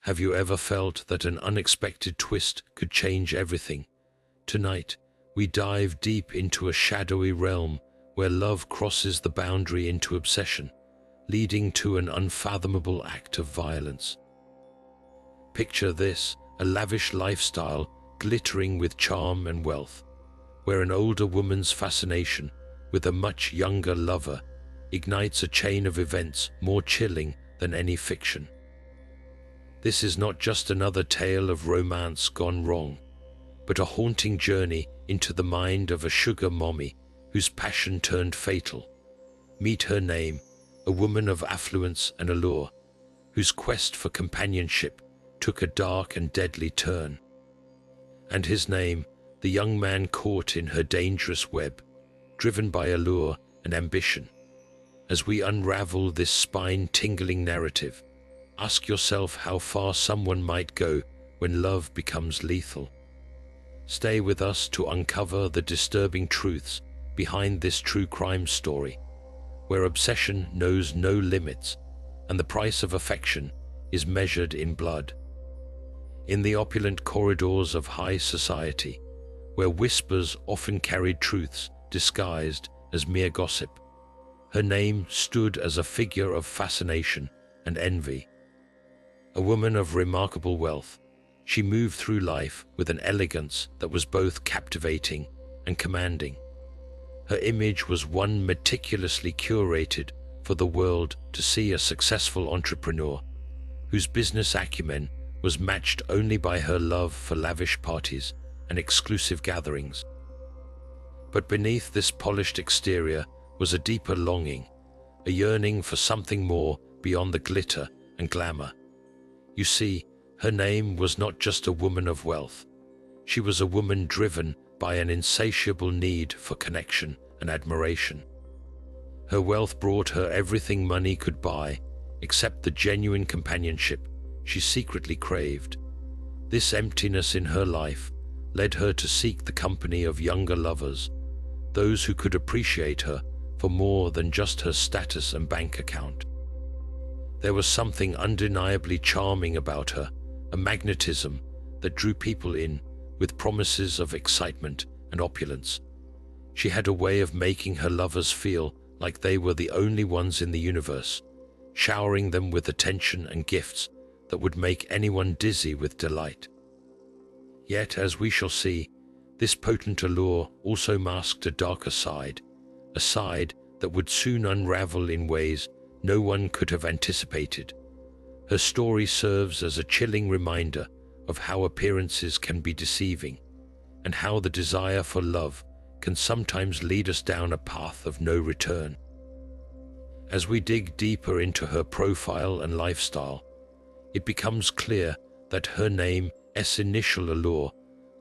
Have you ever felt that an unexpected twist could change everything? Tonight, we dive deep into a shadowy realm where love crosses the boundary into obsession, leading to an unfathomable act of violence. Picture this, a lavish lifestyle glittering with charm and wealth, where an older woman's fascination with a much younger lover ignites a chain of events more chilling than any fiction. This is not just another tale of romance gone wrong, but a haunting journey into the mind of a sugar mommy whose passion turned fatal. Meet her name, a woman of affluence and allure, whose quest for companionship took a dark and deadly turn. And his name, the young man caught in her dangerous web, driven by allure and ambition. As we unravel this spine-tingling narrative, ask yourself how far someone might go when love becomes lethal. Stay with us to uncover the disturbing truths behind this true crime story, where obsession knows no limits and the price of affection is measured in blood. In the opulent corridors of high society, where whispers often carried truths disguised as mere gossip, her name stood as a figure of fascination and envy. A woman of remarkable wealth, she moved through life with an elegance that was both captivating and commanding. Her image was one meticulously curated for the world to see, a successful entrepreneur whose business acumen was matched only by her love for lavish parties and exclusive gatherings. But beneath this polished exterior was a deeper longing, a yearning for something more beyond the glitter and glamour. You see, her name was not just a woman of wealth. She was a woman driven by an insatiable need for connection and admiration. Her wealth brought her everything money could buy, except the genuine companionship she secretly craved. This emptiness in her life led her to seek the company of younger lovers, those who could appreciate her for more than just her status and bank account. There was something undeniably charming about her, a magnetism that drew people in with promises of excitement and opulence. She had a way of making her lovers feel like they were the only ones in the universe, showering them with attention and gifts that would make anyone dizzy with delight. Yet, as we shall see, this potent allure also masked a darker side, a side that would soon unravel in ways no one could have anticipated. Her story serves as a chilling reminder of how appearances can be deceiving, and how the desire for love can sometimes lead us down a path of no return. As we dig deeper into her profile and lifestyle, it becomes clear that her name's initial allure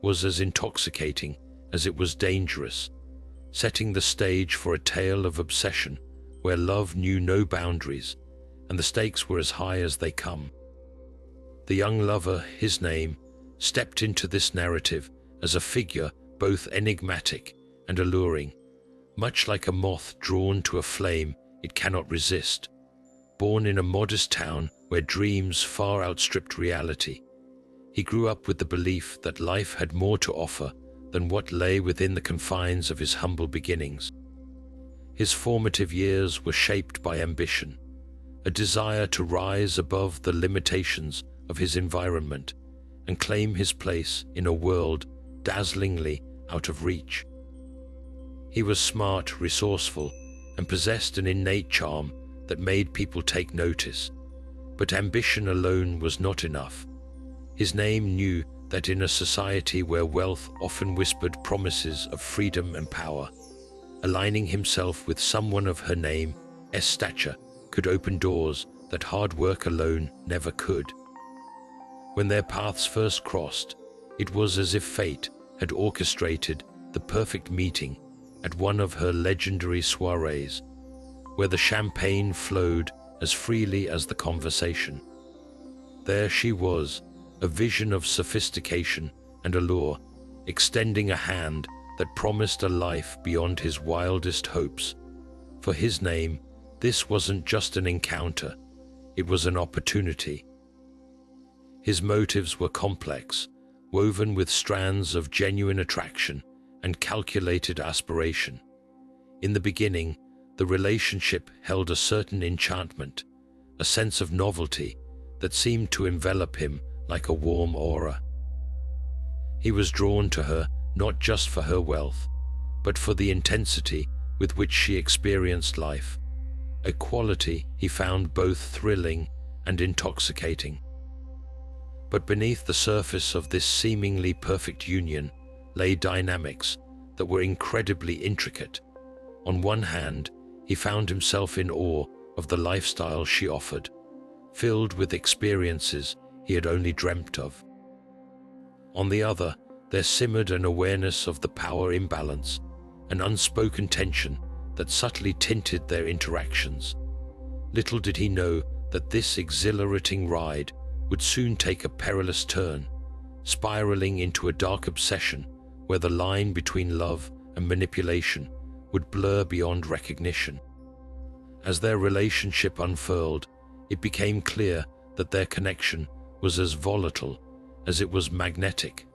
was as intoxicating as it was dangerous, setting the stage for a tale of obsession where love knew no boundaries and the stakes were as high as they come. The young lover, his name, stepped into this narrative as a figure both enigmatic and alluring, much like a moth drawn to a flame it cannot resist. Born in a modest town where dreams far outstripped reality, he grew up with the belief that life had more to offer than what lay within the confines of his humble beginnings. His formative years were shaped by ambition, a desire to rise above the limitations of his environment and claim his place in a world dazzlingly out of reach. He was smart, resourceful, and possessed an innate charm that made people take notice. But ambition alone was not enough. His name knew that in a society where wealth often whispered promises of freedom and power, aligning himself with someone of her name's stature could open doors that hard work alone never could. When their paths first crossed, it was as if fate had orchestrated the perfect meeting at one of her legendary soirees, where the champagne flowed as freely as the conversation. There she was, a vision of sophistication and allure, extending a hand that promised a life beyond his wildest hopes. For his name, this wasn't just an encounter, it was an opportunity. His motives were complex, woven with strands of genuine attraction and calculated aspiration. In the beginning, the relationship held a certain enchantment, a sense of novelty that seemed to envelop him like a warm aura. He was drawn to her not just for her wealth, but for the intensity with which she experienced life, a quality he found both thrilling and intoxicating. But beneath the surface of this seemingly perfect union lay dynamics that were incredibly intricate. On one hand, he found himself in awe of the lifestyle she offered, filled with experiences he had only dreamt of. On the other, there simmered an awareness of the power imbalance, an unspoken tension that subtly tinted their interactions. Little did he know that this exhilarating ride would soon take a perilous turn, spiraling into a dark obsession where the line between love and manipulation would blur beyond recognition. As their relationship unfurled, it became clear that their connection was as volatile as it was magnetic,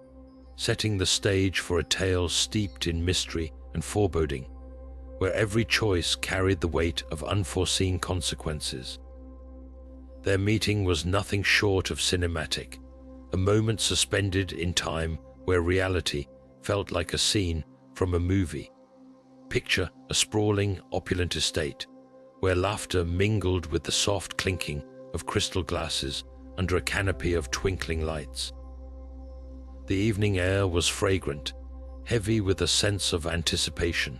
setting the stage for a tale steeped in mystery and foreboding, where every choice carried the weight of unforeseen consequences. Their meeting was nothing short of cinematic, a moment suspended in time where reality felt like a scene from a movie. Picture a sprawling, opulent estate, where laughter mingled with the soft clinking of crystal glasses under a canopy of twinkling lights. The evening air was fragrant, heavy with a sense of anticipation,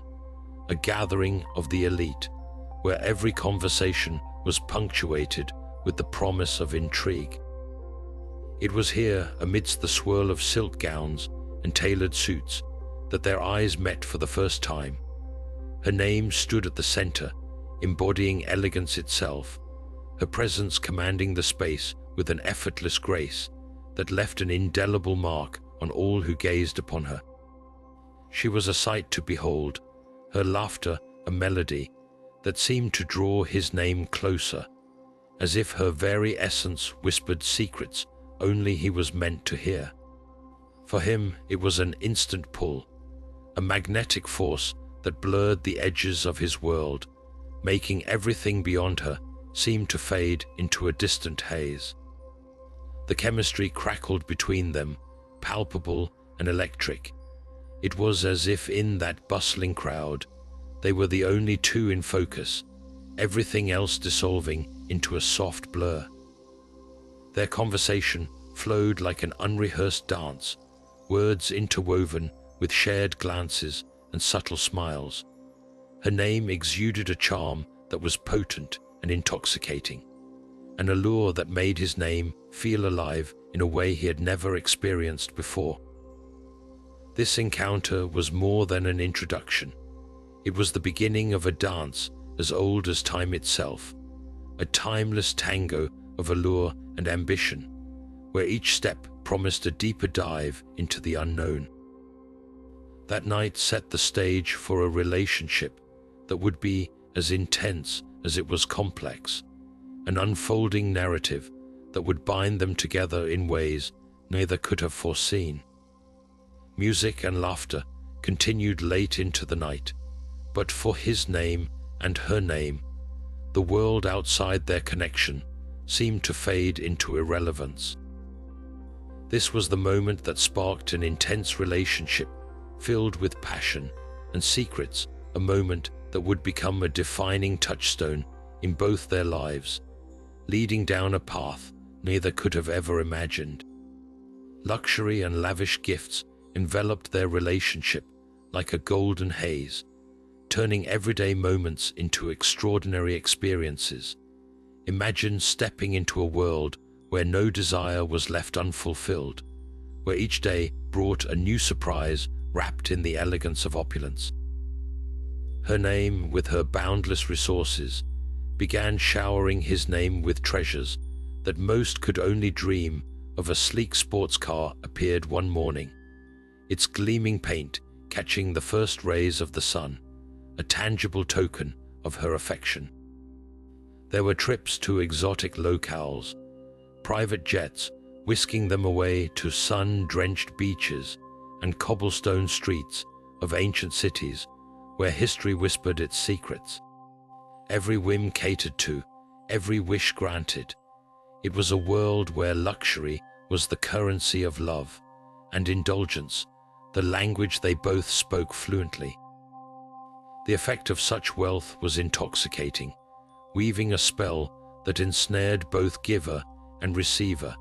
a gathering of the elite, where every conversation was punctuated with the promise of intrigue. It was here, amidst the swirl of silk gowns and tailored suits, that their eyes met for the first time. Her name stood at the center, embodying elegance itself, her presence commanding the space with an effortless grace that left an indelible mark on all who gazed upon her. She was a sight to behold, her laughter a melody that seemed to draw his name closer, as if her very essence whispered secrets only he was meant to hear. For him, it was an instant pull, a magnetic force that blurred the edges of his world, making everything beyond her seem to fade into a distant haze. The chemistry crackled between them, palpable and electric. It was as if in that bustling crowd, they were the only two in focus, everything else dissolving into a soft blur. Their conversation flowed like an unrehearsed dance, words interwoven with shared glances and subtle smiles. Her name exuded a charm that was potent and intoxicating, an allure that made his name feel alive in a way he had never experienced before. This encounter was more than an introduction. It was the beginning of a dance as old as time itself, a timeless tango of allure and ambition, where each step promised a deeper dive into the unknown. That night set the stage for a relationship that would be as intense as it was complex, an unfolding narrative that would bind them together in ways neither could have foreseen. Music and laughter continued late into the night, but for his name and her name, the world outside their connection seemed to fade into irrelevance. This was the moment that sparked an intense relationship filled with passion and secrets, a moment that would become a defining touchstone in both their lives, leading down a path neither could have ever imagined. Luxury and lavish gifts enveloped their relationship like a golden haze, turning everyday moments into extraordinary experiences. Imagine stepping into a world where no desire was left unfulfilled, where each day brought a new surprise wrapped in the elegance of opulence. Her name, with her boundless resources, began showering his name with treasures that most could only dream of. A sleek sports car appeared one morning, its gleaming paint catching the first rays of the sun, a tangible token of her affection. There were trips to exotic locales, private jets whisking them away to sun-drenched beaches and cobblestone streets of ancient cities where history whispered its secrets. Every whim catered to, every wish granted. It was a world where luxury was the currency of love, and indulgence, the language they both spoke fluently. The effect of such wealth was intoxicating, weaving a spell that ensnared both giver and receiver.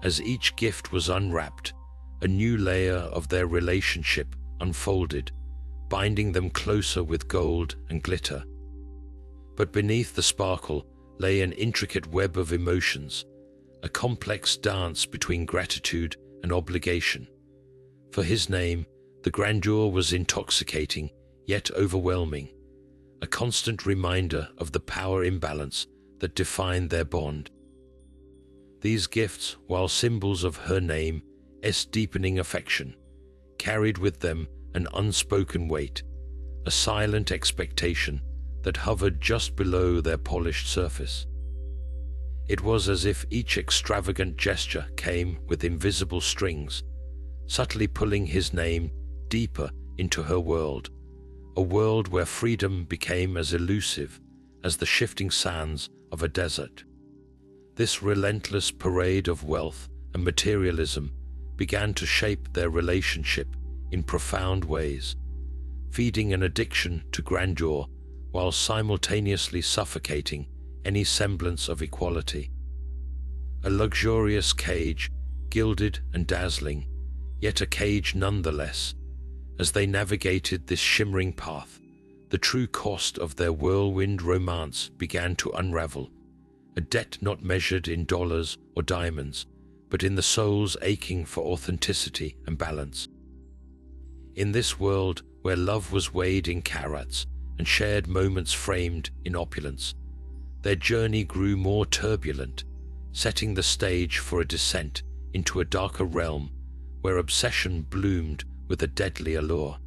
As each gift was unwrapped, a new layer of their relationship unfolded, binding them closer with gold and glitter. But beneath the sparkle lay an intricate web of emotions, a complex dance between gratitude and obligation. For his name, the grandeur was intoxicating, yet overwhelming, a constant reminder of the power imbalance that defined their bond. These gifts, while symbols of her name's deepening affection, carried with them an unspoken weight, a silent expectation that hovered just below their polished surface. It was as if each extravagant gesture came with invisible strings, subtly pulling his name deeper into her world, a world where freedom became as elusive as the shifting sands of a desert. This relentless parade of wealth and materialism began to shape their relationship in profound ways, feeding an addiction to grandeur while simultaneously suffocating any semblance of equality. A luxurious cage, gilded and dazzling, yet a cage nonetheless. As they navigated this shimmering path, the true cost of their whirlwind romance began to unravel, a debt not measured in dollars or diamonds, but in the soul's aching for authenticity and balance. In this world where love was weighed in carats and shared moments framed in opulence, their journey grew more turbulent, setting the stage for a descent into a darker realm where obsession bloomed with a deadly allure.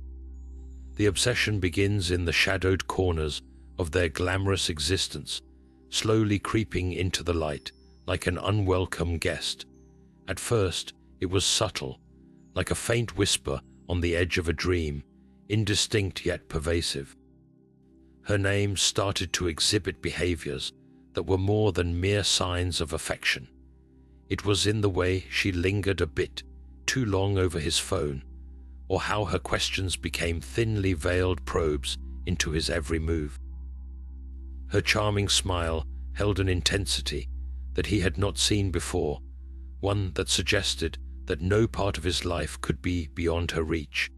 The obsession begins in the shadowed corners of their glamorous existence, slowly creeping into the light like an unwelcome guest. At first, it was subtle, like a faint whisper on the edge of a dream, indistinct yet pervasive. Her name started to exhibit behaviors that were more than mere signs of affection. It was in the way she lingered a bit too long over his phone, or how her questions became thinly veiled probes into his every move. Her charming smile held an intensity that he had not seen before, one that suggested that no part of his life could be beyond her reach.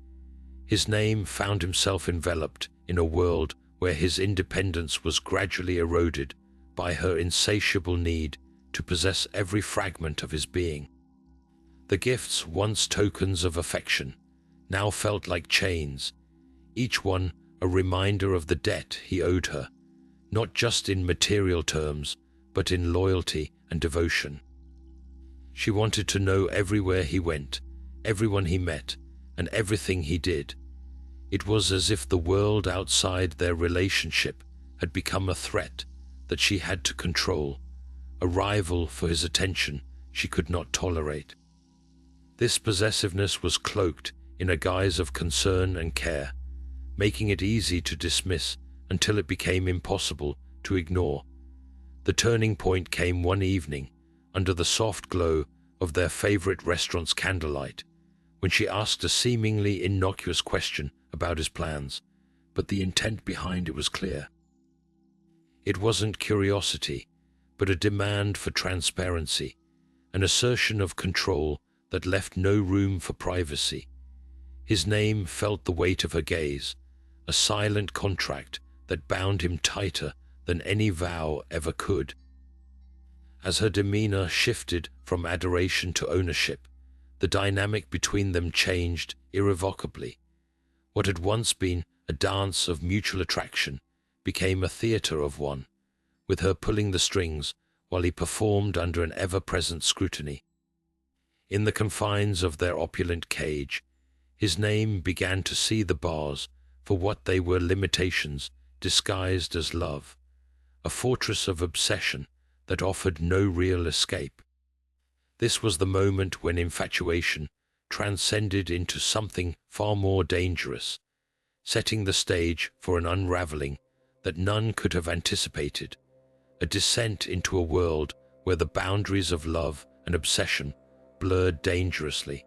His name found himself enveloped in a world where his independence was gradually eroded by her insatiable need to possess every fragment of his being. The gifts, once tokens of affection, now felt like chains, each one a reminder of the debt he owed her, not just in material terms, but in loyalty and devotion. She wanted to know everywhere he went, everyone he met, and everything he did. It was as if the world outside their relationship had become a threat that she had to control, a rival for his attention she could not tolerate. This possessiveness was cloaked in a guise of concern and care, making it easy to dismiss until it became impossible to ignore. The turning point came one evening, under the soft glow of their favorite restaurant's candlelight, when she asked a seemingly innocuous question about his plans, but the intent behind it was clear. It wasn't curiosity, but a demand for transparency, an assertion of control that left no room for privacy. His name felt the weight of her gaze, a silent contract that bound him tighter than any vow ever could. As her demeanor shifted from adoration to ownership, the dynamic between them changed irrevocably. What had once been a dance of mutual attraction became a theater of one, with her pulling the strings while he performed under an ever-present scrutiny. In the confines of their opulent cage, his name began to see the bars for what they were: limitations disguised as love, a fortress of obsession that offered no real escape. This was the moment when infatuation transcended into something far more dangerous, setting the stage for an unraveling that none could have anticipated, a descent into a world where the boundaries of love and obsession blurred dangerously.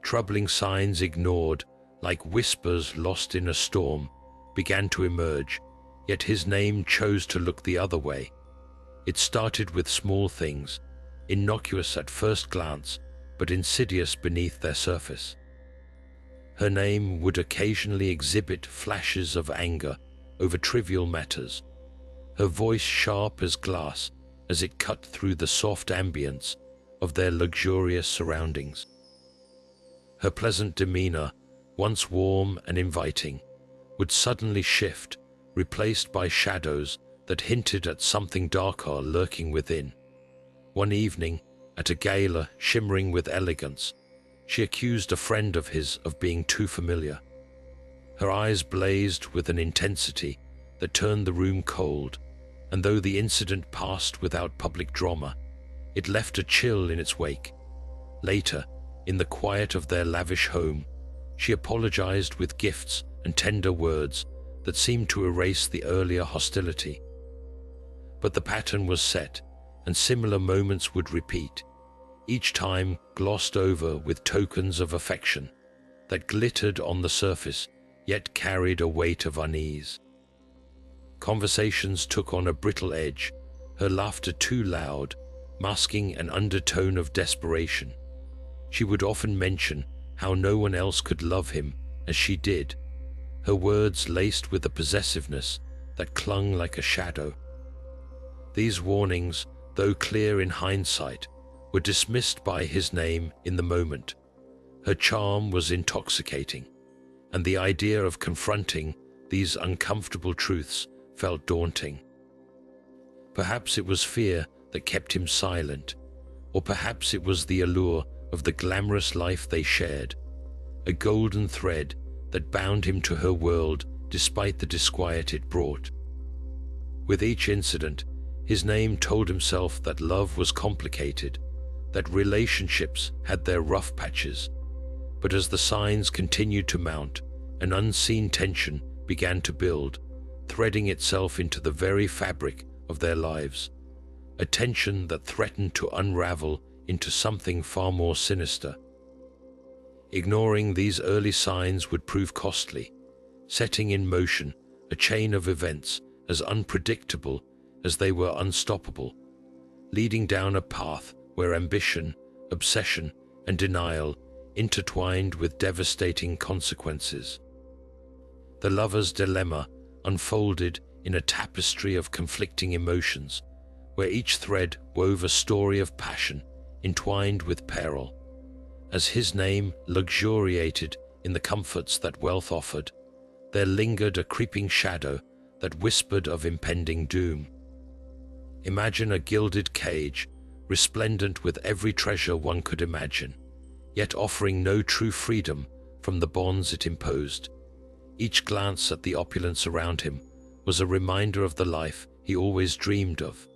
Troubling signs ignored, like whispers lost in a storm, began to emerge, yet his name chose to look the other way. It started with small things, innocuous at first glance, but insidious beneath their surface. Her name would occasionally exhibit flashes of anger over trivial matters, her voice sharp as glass as it cut through the soft ambience of their luxurious surroundings. Her pleasant demeanor, once warm and inviting, would suddenly shift, replaced by shadows that hinted at something darker lurking within. One evening, at a gala shimmering with elegance, she accused a friend of his of being too familiar. Her eyes blazed with an intensity that turned the room cold, and though the incident passed without public drama, it left a chill in its wake. Later, in the quiet of their lavish home, she apologized with gifts and tender words that seemed to erase the earlier hostility. But the pattern was set, and similar moments would repeat, each time glossed over with tokens of affection that glittered on the surface, yet carried a weight of unease. Conversations took on a brittle edge, her laughter too loud, masking an undertone of desperation. She would often mention how no one else could love him as she did, her words laced with a possessiveness that clung like a shadow. These warnings, though clear in hindsight, were dismissed by his name in the moment. Her charm was intoxicating, and the idea of confronting these uncomfortable truths felt daunting. Perhaps it was fear that kept him silent, or perhaps it was the allure of the glamorous life they shared, a golden thread that bound him to her world despite the disquiet it brought. With each incident, his name told himself that love was complicated, that relationships had their rough patches, but as the signs continued to mount, an unseen tension began to build, threading itself into the very fabric of their lives, a tension that threatened to unravel into something far more sinister. Ignoring these early signs would prove costly, setting in motion a chain of events as unpredictable as they were unstoppable, leading down a path where ambition, obsession, and denial intertwined with devastating consequences. The lover's dilemma unfolded in a tapestry of conflicting emotions, where each thread wove a story of passion entwined with peril. As his name luxuriated in the comforts that wealth offered, there lingered a creeping shadow that whispered of impending doom. Imagine a gilded cage, resplendent with every treasure one could imagine, yet offering no true freedom from the bonds it imposed. Each glance at the opulence around him was a reminder of the life he always dreamed of,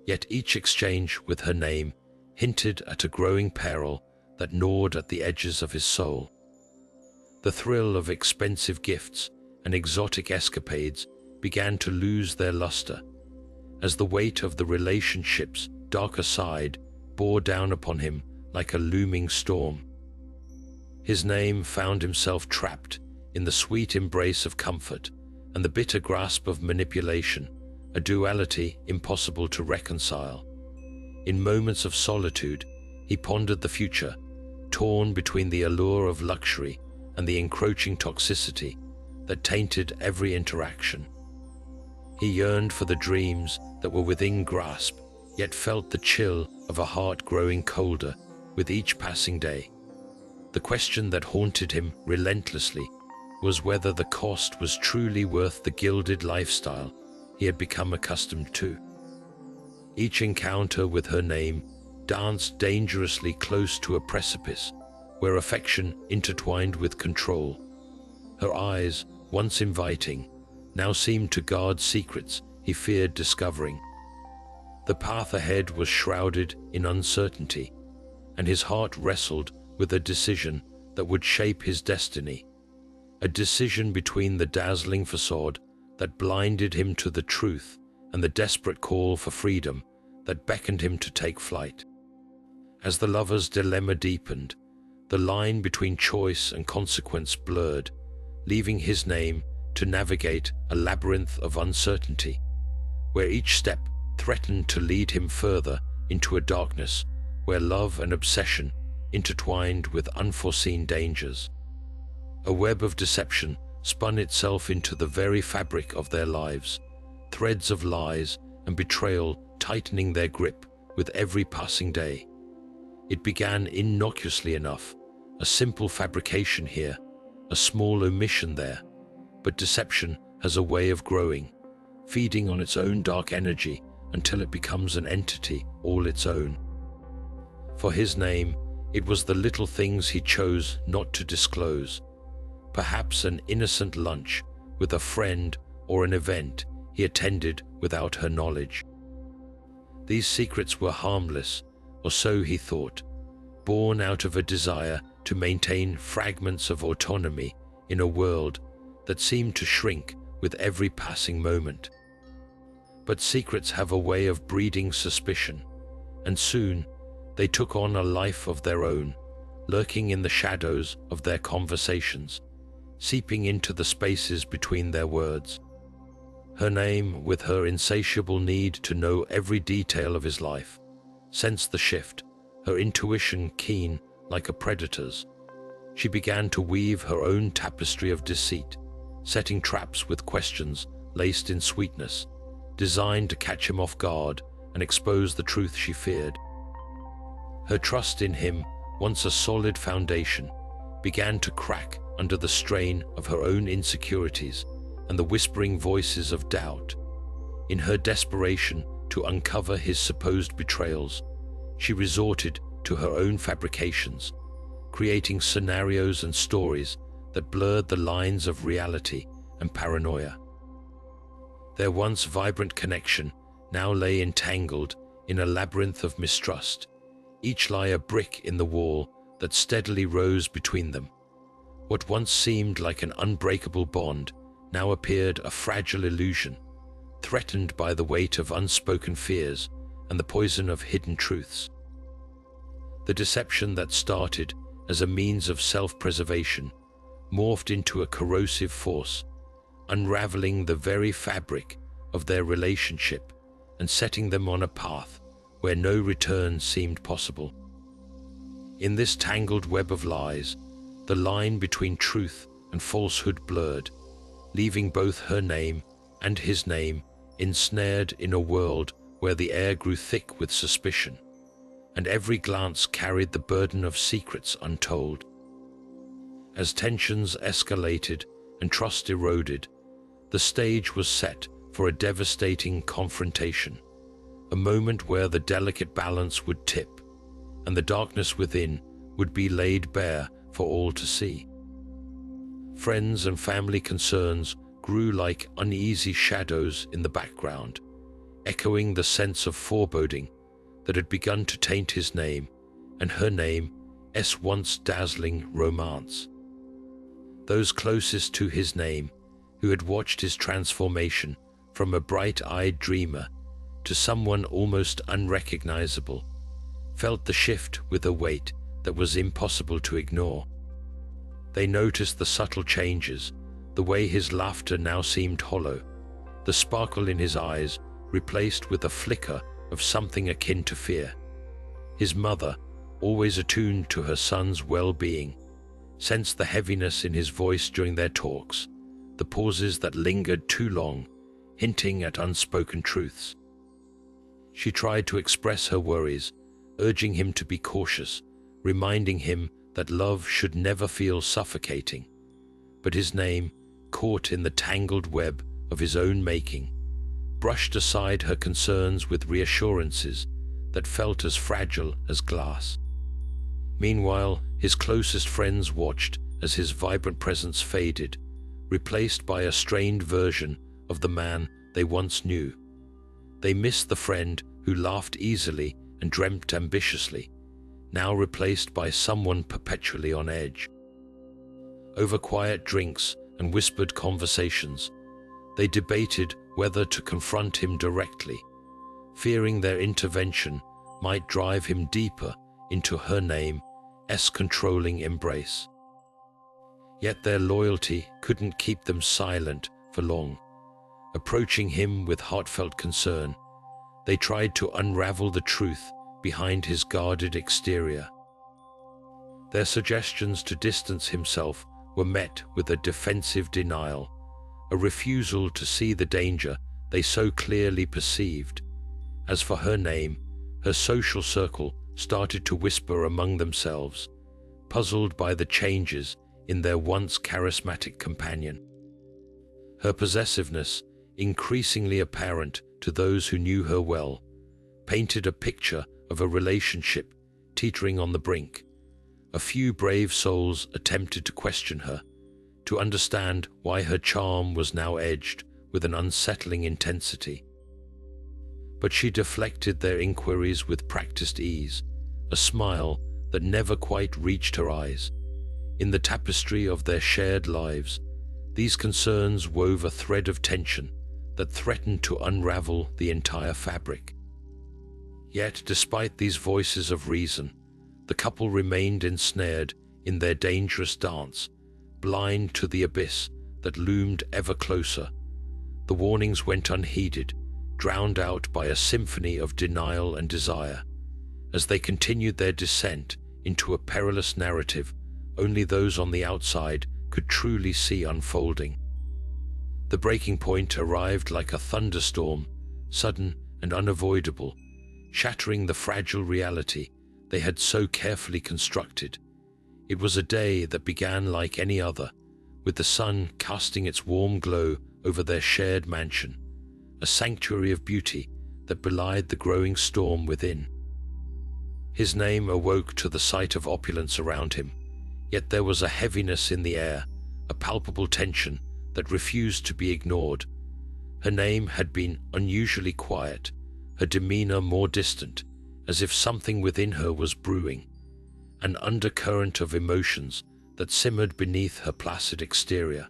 yet each exchange with her name hinted at a growing peril that gnawed at the edges of his soul. The thrill of expensive gifts and exotic escapades began to lose their luster, as the weight of the relationship's darker side bore down upon him like a looming storm. His name found himself trapped in the sweet embrace of comfort and the bitter grasp of manipulation, a duality impossible to reconcile. In moments of solitude, he pondered the future, torn between the allure of luxury and the encroaching toxicity that tainted every interaction. He yearned for the dreams that were within grasp, yet felt the chill of a heart growing colder with each passing day. The question that haunted him relentlessly was whether the cost was truly worth the gilded lifestyle he had become accustomed to. Each encounter with her name danced dangerously close to a precipice where affection intertwined with control. Her eyes, once inviting, now seemed to guard secrets he feared discovering. The path ahead was shrouded in uncertainty, and his heart wrestled with a decision that would shape his destiny. A decision between the dazzling facade that blinded him to the truth and the desperate call for freedom that beckoned him to take flight. As the lover's dilemma deepened, the line between choice and consequence blurred, leaving his name to navigate a labyrinth of uncertainty, where each step threatened to lead him further into a darkness where love and obsession intertwined with unforeseen dangers. A web of deception spun itself into the very fabric of their lives, threads of lies and betrayal tightening their grip with every passing day. It began innocuously enough, a simple fabrication here, a small omission there, but deception has a way of growing, feeding on its own dark energy until it becomes an entity all its own. For his name, it was the little things he chose not to disclose, perhaps an innocent lunch with a friend or an event he attended without her knowledge. These secrets were harmless, or so he thought, born out of a desire to maintain fragments of autonomy in a world that seemed to shrink with every passing moment. But secrets have a way of breeding suspicion, and soon they took on a life of their own, lurking in the shadows of their conversations, seeping into the spaces between their words. Her name, with her insatiable need to know every detail of his life, sensed the shift, her intuition keen like a predator's. She began to weave her own tapestry of deceit, setting traps with questions laced in sweetness, designed to catch him off guard and expose the truth she feared. Her trust in him, once a solid foundation, began to crack under the strain of her own insecurities and the whispering voices of doubt. In her desperation to uncover his supposed betrayals, she resorted to her own fabrications, creating scenarios and stories that blurred the lines of reality and paranoia. Their once vibrant connection now lay entangled in a labyrinth of mistrust, each lie a brick in the wall that steadily rose between them. What once seemed like an unbreakable bond now appeared a fragile illusion, threatened by the weight of unspoken fears and the poison of hidden truths. The deception that started as a means of self-preservation morphed into a corrosive force, unraveling the very fabric of their relationship and setting them on a path where no return seemed possible. In this tangled web of lies, the line between truth and falsehood blurred, leaving both her name and his name ensnared in a world where the air grew thick with suspicion, and every glance carried the burden of secrets untold. As tensions escalated and trust eroded, the stage was set for a devastating confrontation, a moment where the delicate balance would tip, and the darkness within would be laid bare for all to see. Friends and family concerns grew like uneasy shadows in the background, echoing the sense of foreboding that had begun to taint his name and her name's once dazzling romance. Those closest to his name, who had watched his transformation from a bright-eyed dreamer to someone almost unrecognizable, felt the shift with a weight that was impossible to ignore. They noticed the subtle changes, the way his laughter now seemed hollow, the sparkle in his eyes replaced with a flicker of something akin to fear. His mother, always attuned to her son's well-being, sensed the heaviness in his voice during their talks, the pauses that lingered too long, hinting at unspoken truths. She tried to express her worries, urging him to be cautious, reminding him that love should never feel suffocating. But his name, caught in the tangled web of his own making, brushed aside her concerns with reassurances that felt as fragile as glass. Meanwhile, his closest friends watched as his vibrant presence faded, replaced by a strained version of the man they once knew. They missed the friend who laughed easily and dreamt ambitiously, now replaced by someone perpetually on edge. Over quiet drinks and whispered conversations, they debated whether to confront him directly, fearing their intervention might drive him deeper into her name's controlling embrace. Yet their loyalty couldn't keep them silent for long. Approaching him with heartfelt concern, they tried to unravel the truth behind his guarded exterior. Their suggestions to distance himself were met with a defensive denial, a refusal to see the danger they so clearly perceived. As for her social circle started to whisper among themselves, puzzled by the changes in their once charismatic companion. Her possessiveness, increasingly apparent to those who knew her well, painted a picture of a relationship teetering on the brink. A few brave souls attempted to question her, to understand why her charm was now edged with an unsettling intensity. But she deflected their inquiries with practiced ease, a smile that never quite reached her eyes. In the tapestry of their shared lives, these concerns wove a thread of tension that threatened to unravel the entire fabric. Yet, despite these voices of reason, the couple remained ensnared in their dangerous dance, blind to the abyss that loomed ever closer. The warnings went unheeded, drowned out by a symphony of denial and desire. As they continued their descent into a perilous narrative only those on the outside could truly see unfolding. The breaking point arrived like a thunderstorm, sudden and unavoidable, shattering the fragile reality they had so carefully constructed. It was a day that began like any other, with the sun casting its warm glow over their shared mansion, a sanctuary of beauty that belied the growing storm within. His name awoke to the sight of opulence around him, yet there was a heaviness in the air, a palpable tension that refused to be ignored. Her name had been unusually quiet, her demeanor more distant, as if something within her was brewing, an undercurrent of emotions that simmered beneath her placid exterior.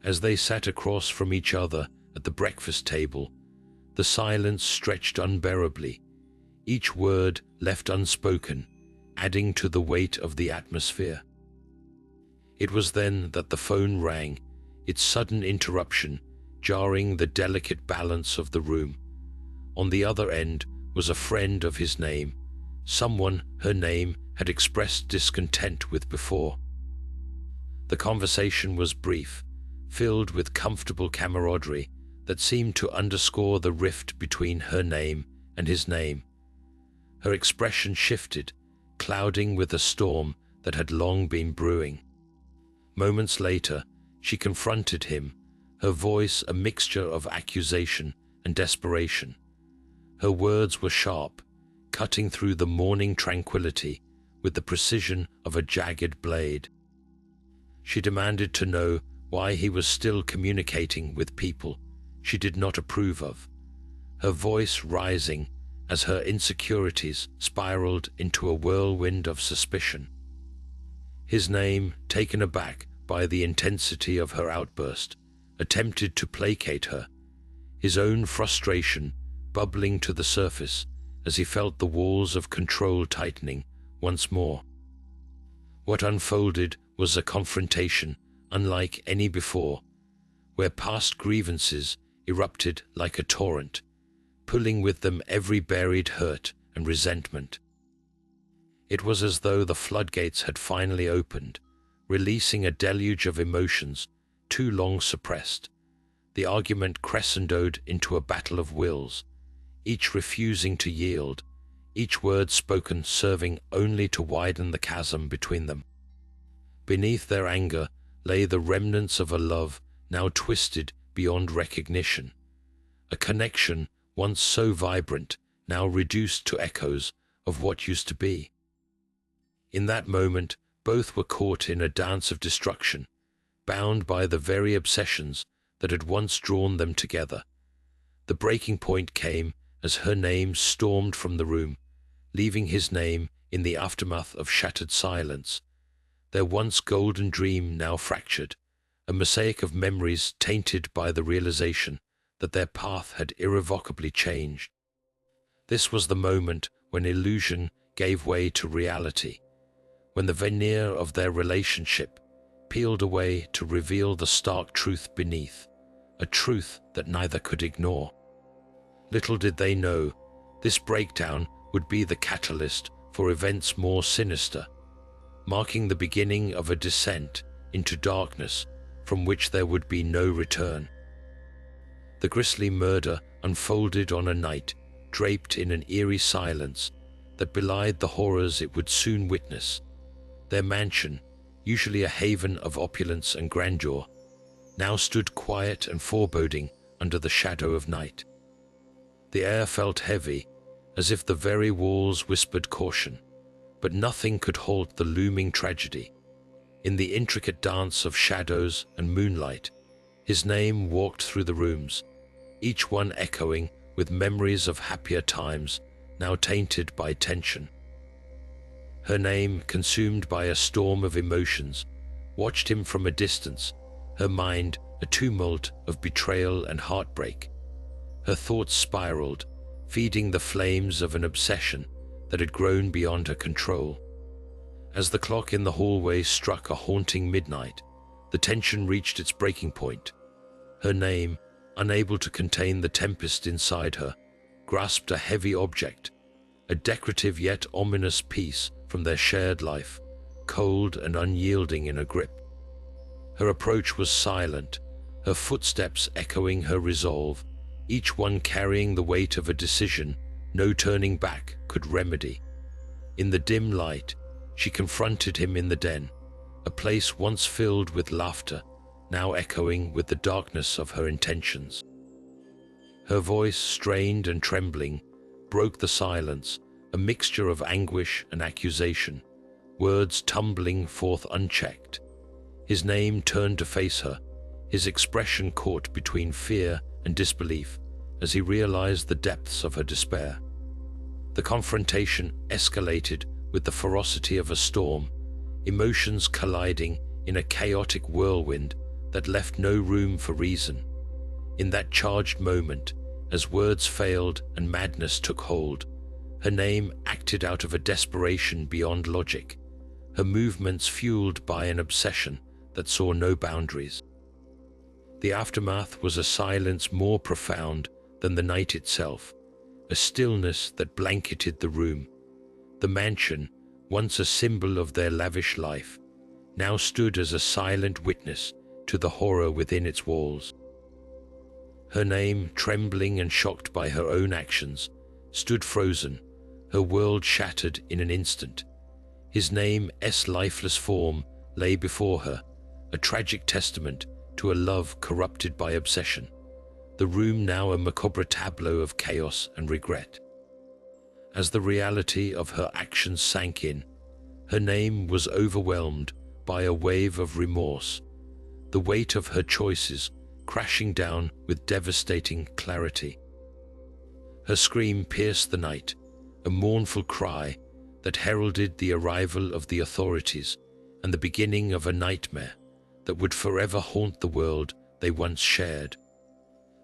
As they sat across from each other at the breakfast table, the silence stretched unbearably, each word left unspoken, adding to the weight of the atmosphere. It was then that the phone rang, its sudden interruption jarring the delicate balance of the room. On the other end was a friend of his name, someone her name had expressed discontent with before. The conversation was brief, filled with comfortable camaraderie that seemed to underscore the rift between her name and his name. Her expression shifted, clouding with a storm that had long been brewing. Moments later, she confronted him, her voice a mixture of accusation and desperation. Her words were sharp, cutting through the morning tranquility with the precision of a jagged blade. She demanded to know why he was still communicating with people she did not approve of, her voice rising as her insecurities spiraled into a whirlwind of suspicion. His name, taken aback by the intensity of her outburst, attempted to placate her, his own frustration bubbling to the surface as he felt the walls of control tightening once more. What unfolded was a confrontation unlike any before, where past grievances erupted like a torrent, pulling with them every buried hurt and resentment. It was as though the floodgates had finally opened, releasing a deluge of emotions too long suppressed. The argument crescendoed into a battle of wills, each refusing to yield, each word spoken serving only to widen the chasm between them. Beneath their anger lay the remnants of a love now twisted beyond recognition, a connection once so vibrant, now reduced to echoes of what used to be. In that moment, both were caught in a dance of destruction, bound by the very obsessions that had once drawn them together. The breaking point came as her name stormed from the room, leaving his name in the aftermath of shattered silence. Their once golden dream now fractured, a mosaic of memories tainted by the realization that their path had irrevocably changed. This was the moment when illusion gave way to reality, when the veneer of their relationship peeled away to reveal the stark truth beneath, a truth that neither could ignore. Little did they know, this breakdown would be the catalyst for events more sinister, marking the beginning of a descent into darkness from which there would be no return. The grisly murder unfolded on a night draped in an eerie silence that belied the horrors it would soon witness. Their mansion, usually a haven of opulence and grandeur, now stood quiet and foreboding under the shadow of night. The air felt heavy, as if the very walls whispered caution, but nothing could halt the looming tragedy. In the intricate dance of shadows and moonlight, his name walked through the rooms, each one echoing with memories of happier times now tainted by tension. Her name, consumed by a storm of emotions, watched him from a distance, her mind a tumult of betrayal and heartbreak. Her thoughts spiraled, feeding the flames of an obsession that had grown beyond her control. As the clock in the hallway struck a haunting midnight, the tension reached its breaking point. Her name, unable to contain the tempest inside her, grasped a heavy object, a decorative yet ominous piece from their shared life, cold and unyielding in her grip. Her approach was silent, her footsteps echoing her resolve, each one carrying the weight of a decision no turning back could remedy. In the dim light, she confronted him in the den, a place once filled with laughter, now echoing with the darkness of her intentions. Her voice, strained and trembling, broke the silence, a mixture of anguish and accusation, words tumbling forth unchecked. His name turned to face her, his expression caught between fear and disbelief as he realized the depths of her despair. The confrontation escalated with the ferocity of a storm, emotions colliding in a chaotic whirlwind that left no room for reason. In that charged moment, as words failed and madness took hold, her name acted out of a desperation beyond logic, her movements fueled by an obsession that saw no boundaries. The aftermath was a silence more profound than the night itself, a stillness that blanketed the room. The mansion, once a symbol of their lavish life, now stood as a silent witness to the horror within its walls. Her name, trembling and shocked by her own actions, stood frozen, her world shattered in an instant. His name's lifeless form lay before her, a tragic testament to a love corrupted by obsession, the room now a macabre tableau of chaos and regret. As the reality of her actions sank in, her name was overwhelmed by a wave of remorse, the weight of her choices crashing down with devastating clarity. Her scream pierced the night, a mournful cry that heralded the arrival of the authorities and the beginning of a nightmare that would forever haunt the world they once shared.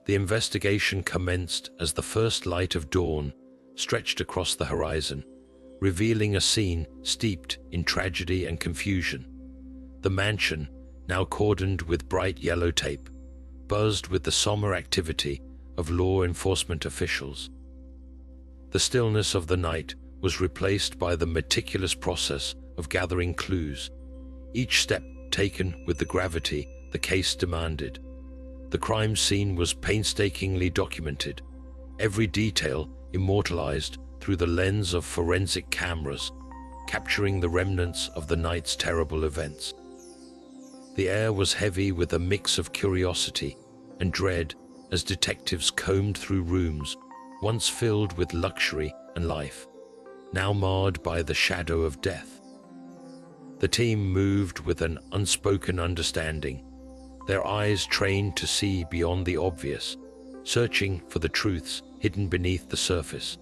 The investigation commenced as the first light of dawn stretched across the horizon, revealing a scene steeped in tragedy and confusion. The mansion, now cordoned with bright yellow tape, buzzed with the somber activity of law enforcement officials. The stillness of the night was replaced by the meticulous process of gathering clues, each step taken with the gravity the case demanded. The crime scene was painstakingly documented, every detail immortalized through the lens of forensic cameras, capturing the remnants of the night's terrible events. The air was heavy with a mix of curiosity and dread as detectives combed through rooms once filled with luxury and life, now marred by the shadow of death. The team moved with an unspoken understanding, their eyes trained to see beyond the obvious, searching for the truths hidden beneath the surface.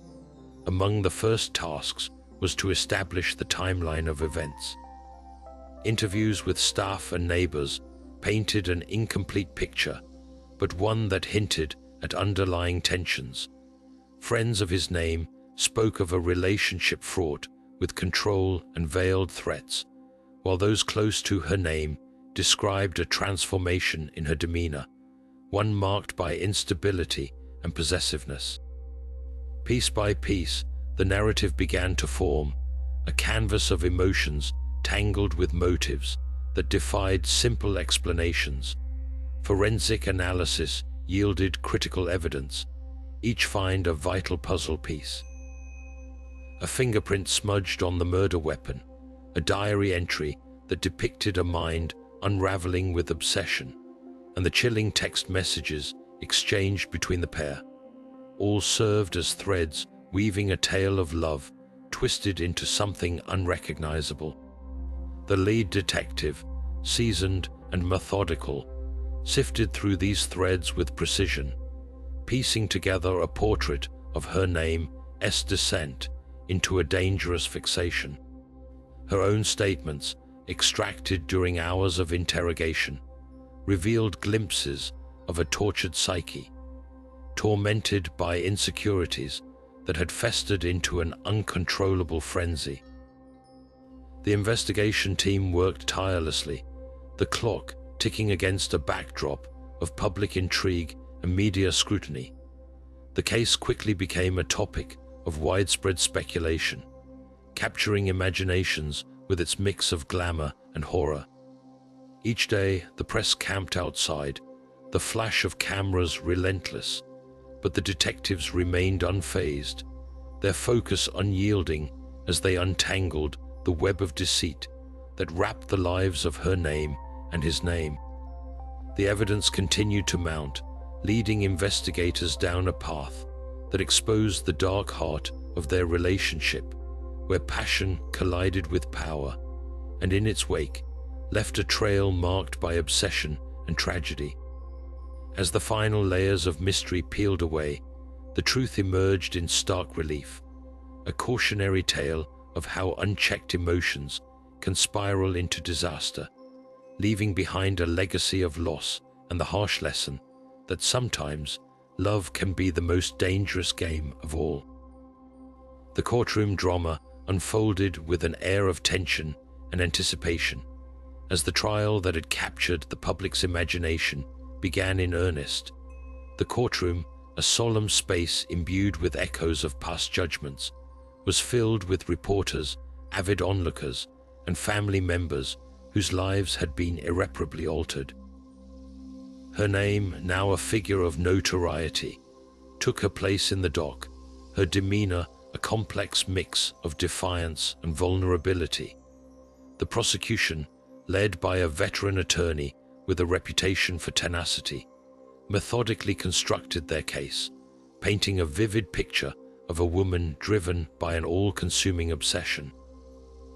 Among the first tasks was to establish the timeline of events. Interviews with staff and neighbors painted an incomplete picture, but one that hinted at underlying tensions. Friends of his name spoke of a relationship fraught with control and veiled threats, while those close to her name described a transformation in her demeanor, one marked by instability and possessiveness. Piece by piece, the narrative began to form, a canvas of emotions tangled with motives that defied simple explanations. Forensic analysis yielded critical evidence, each find a vital puzzle piece. A fingerprint smudged on the murder weapon, a diary entry that depicted a mind unraveling with obsession, and the chilling text messages exchanged between the pair. All served as threads weaving a tale of love twisted into something unrecognizable. The lead detective, seasoned and methodical, sifted through these threads with precision, piecing together a portrait of her name's descent into a dangerous fixation. Her own statements, extracted during hours of interrogation, revealed glimpses of a tortured psyche, tormented by insecurities that had festered into an uncontrollable frenzy. The investigation team worked tirelessly, the clock ticking against a backdrop of public intrigue and media scrutiny. The case quickly became a topic of widespread speculation, capturing imaginations with its mix of glamour and horror. Each day, the press camped outside, the flash of cameras relentless, but the detectives remained unfazed, their focus unyielding as they untangled the web of deceit that wrapped the lives of her name and his name. The evidence continued to mount, leading investigators down a path that exposed the dark heart of their relationship, where passion collided with power, and in its wake left a trail marked by obsession and tragedy. As the final layers of mystery peeled away, the truth emerged in stark relief, a cautionary tale of how unchecked emotions can spiral into disaster, leaving behind a legacy of loss and the harsh lesson that sometimes love can be the most dangerous game of all. The courtroom drama unfolded with an air of tension and anticipation, as the trial that had captured the public's imagination began in earnest. The courtroom, a solemn space imbued with echoes of past judgments, was filled with reporters, avid onlookers, and family members whose lives had been irreparably altered. Her name, now a figure of notoriety, took her place in the dock, her demeanor a complex mix of defiance and vulnerability. The prosecution, led by a veteran attorney with a reputation for tenacity, methodically constructed their case, painting a vivid picture of a woman driven by an all-consuming obsession.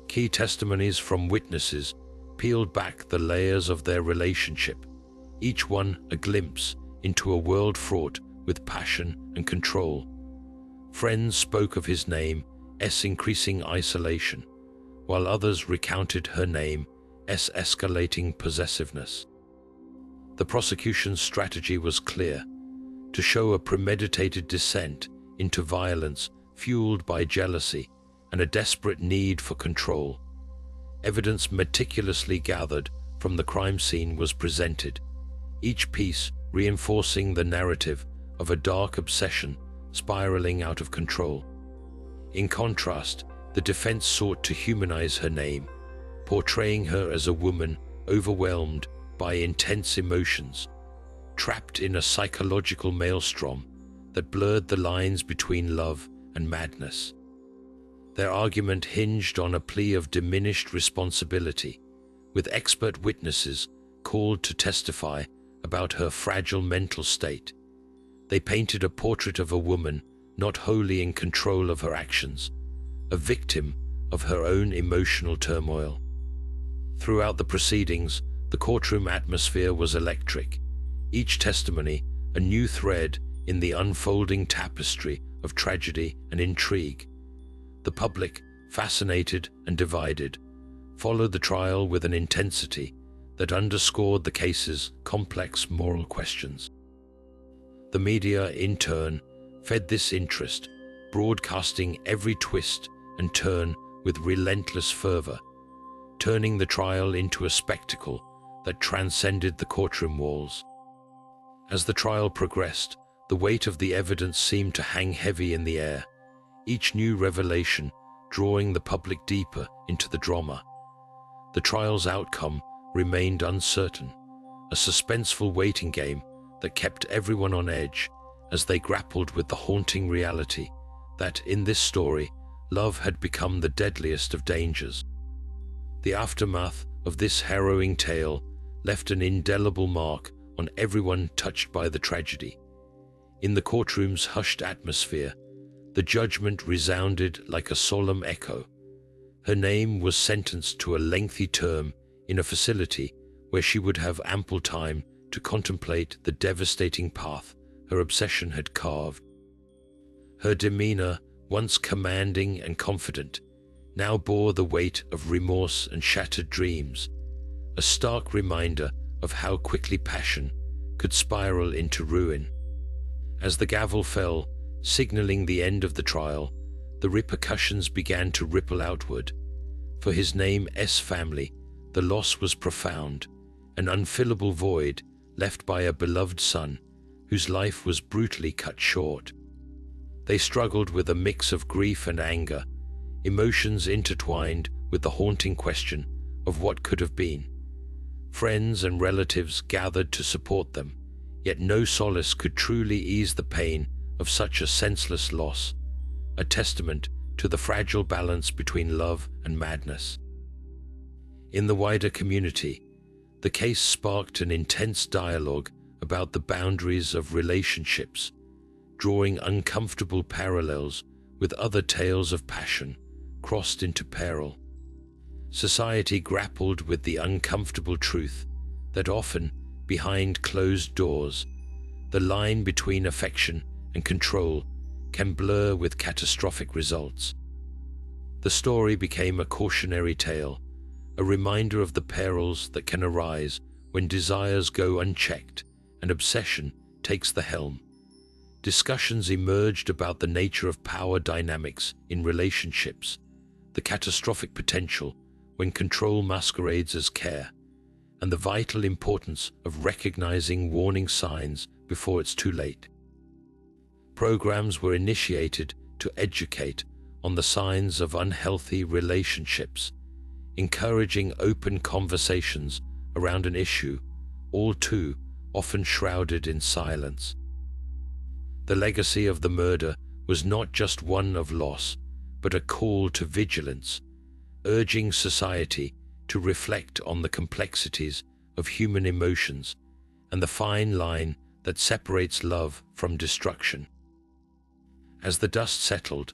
Key testimonies from witnesses peeled back the layers of their relationship, each one a glimpse into a world fraught with passion and control. Friends spoke of his name's increasing isolation, while others recounted her name's escalating possessiveness. The prosecution's strategy was clear: to show a premeditated descent into violence fueled by jealousy and a desperate need for control. Evidence meticulously gathered from the crime scene was presented, each piece reinforcing the narrative of a dark obsession spiraling out of control. In contrast, the defense sought to humanize her name, portraying her as a woman overwhelmed by intense emotions, trapped in a psychological maelstrom that blurred the lines between love and madness. Their argument hinged on a plea of diminished responsibility, with expert witnesses called to testify about her fragile mental state. They painted a portrait of a woman not wholly in control of her actions, a victim of her own emotional turmoil. Throughout the proceedings, the courtroom atmosphere was electric, each testimony a new thread in the unfolding tapestry of tragedy and intrigue. The public, fascinated and divided, followed the trial with an intensity that underscored the case's complex moral questions. The media, in turn, fed this interest, broadcasting every twist and turn with relentless fervor, turning the trial into a spectacle that transcended the courtroom walls. As the trial progressed, the weight of the evidence seemed to hang heavy in the air, each new revelation drawing the public deeper into the drama. The trial's outcome remained uncertain, a suspenseful waiting game that kept everyone on edge as they grappled with the haunting reality that, in this story, love had become the deadliest of dangers. The aftermath of this harrowing tale left an indelible mark on everyone touched by the tragedy. In the courtroom's hushed atmosphere, the judgment resounded like a solemn echo. Her name was sentenced to a lengthy term in a facility where she would have ample time to contemplate the devastating path her obsession had carved. Her demeanor, once commanding and confident, now bore the weight of remorse and shattered dreams, a stark reminder of how quickly passion could spiral into ruin. As the gavel fell, signaling the end of the trial, the repercussions began to ripple outward. For his name's family, the loss was profound, an unfillable void left by a beloved son whose life was brutally cut short. They struggled with a mix of grief and anger, emotions intertwined with the haunting question of what could have been. Friends and relatives gathered to support them, yet no solace could truly ease the pain of such a senseless loss, a testament to the fragile balance between love and madness. In the wider community, the case sparked an intense dialogue about the boundaries of relationships, drawing uncomfortable parallels with other tales of passion crossed into peril. Society grappled with the uncomfortable truth that often, behind closed doors, the line between affection and control can blur with catastrophic results. The story became a cautionary tale, a reminder of the perils that can arise when desires go unchecked and obsession takes the helm. Discussions emerged about the nature of power dynamics in relationships, the catastrophic potential when control masquerades as care, and the vital importance of recognizing warning signs before it's too late. Programs were initiated to educate on the signs of unhealthy relationships, encouraging open conversations around an issue all too often shrouded in silence. The legacy of the murder was not just one of loss, but a call to vigilance, urging society to reflect on the complexities of human emotions and the fine line that separates love from destruction. As the dust settled,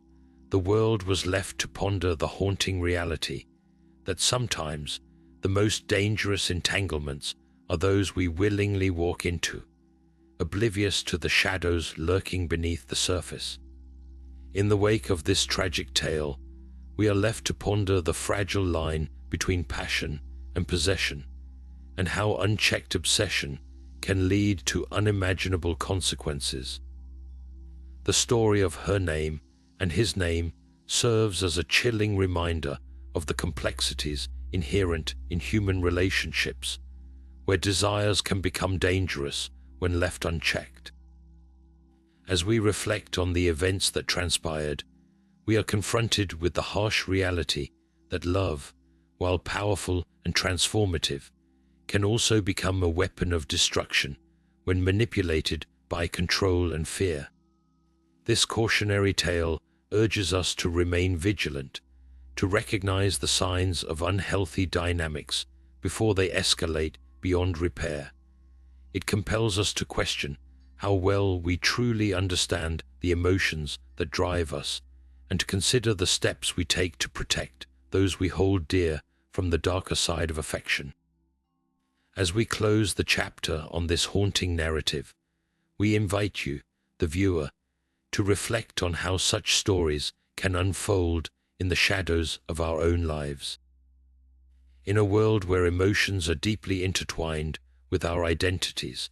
the world was left to ponder the haunting reality that sometimes the most dangerous entanglements are those we willingly walk into, oblivious to the shadows lurking beneath the surface. In the wake of this tragic tale, we are left to ponder the fragile line between passion and possession, and how unchecked obsession can lead to unimaginable consequences. The story of her name and his name serves as a chilling reminder of the complexities inherent in human relationships, where desires can become dangerous when left unchecked. As we reflect on the events that transpired, we are confronted with the harsh reality that love, while powerful and transformative, can also become a weapon of destruction when manipulated by control and fear. This cautionary tale urges us to remain vigilant, to recognize the signs of unhealthy dynamics before they escalate beyond repair. It compels us to question how well we truly understand the emotions that drive us, and to consider the steps we take to protect those we hold dear from the darker side of affection. As we close the chapter on this haunting narrative, we invite you, the viewer, to reflect on how such stories can unfold in the shadows of our own lives. In a world where emotions are deeply intertwined with our identities,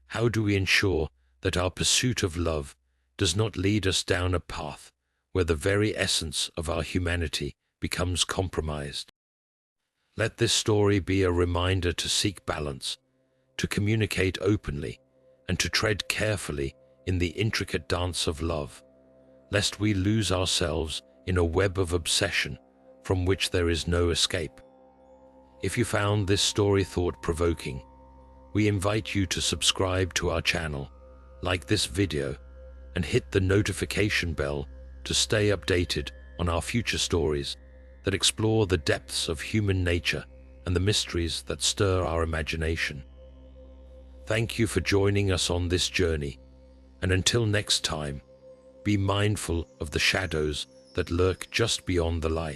how do we ensure that our pursuit of love does not lead us down a path where the very essence of our humanity becomes compromised? Let this story be a reminder to seek balance, to communicate openly, and to tread carefully in the intricate dance of love, lest we lose ourselves in a web of obsession from which there is no escape. If you found this story thought-provoking, we invite you to subscribe to our channel, like this video, and hit the notification bell to stay updated on our future stories that explore the depths of human nature and the mysteries that stir our imagination. Thank you for joining us on this journey, and until next time, be mindful of the shadows that lurk just beyond the light.